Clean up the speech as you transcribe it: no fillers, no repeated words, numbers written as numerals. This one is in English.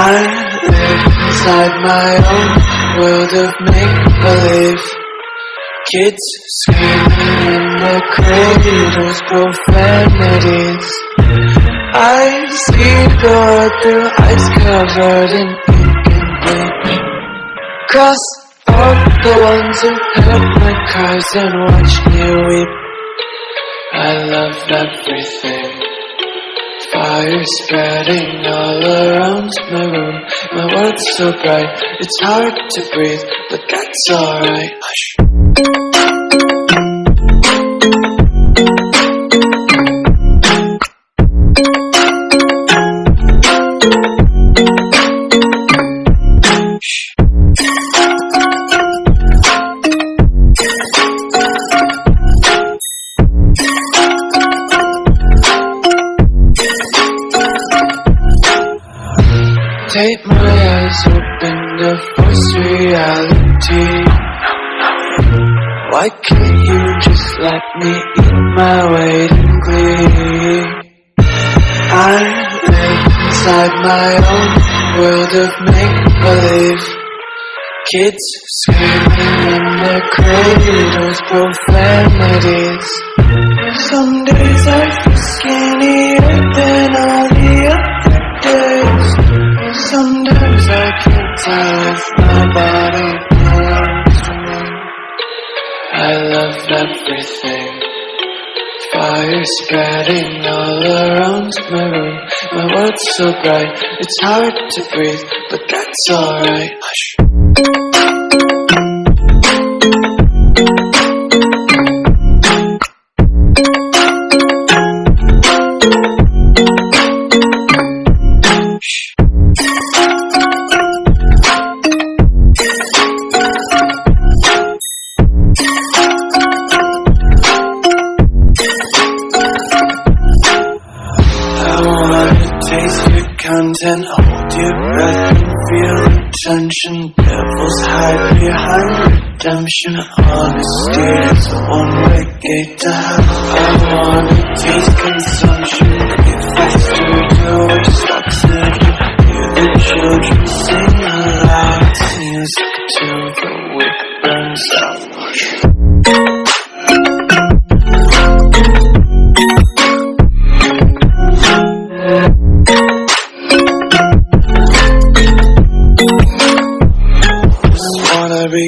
I live inside my own world of make-believe. Kids screaming in their cradles, profanities. I see the world through eyes covered in ink and bleach. Cross out the ones who heard my cries and watched me weep. I love everything. Fire spreading all around my room. My world's so bright, it's hard to breathe, but that's alright. Hush. Take my eyes open to force reality. Why can't you just let me eat my weight in glee? I live inside my own world of make-believe. Kids screaming in their cradles, profanities. Some days I feel skinnier than all the other days. Sometimes I can't tell if my body belongs to me. I love everything. Fire spreading all around my room. My world's so bright, it's hard to breathe, but that's alright. Hush. Taste your content, hold your breath and feel the tension. Devils hide behind redemption. Honesty is a one-way gate to hell. I wanna taste consumption. Breathe faster to waste oxygen. Hear the children sing aloud. It's music till the wick burns out. Be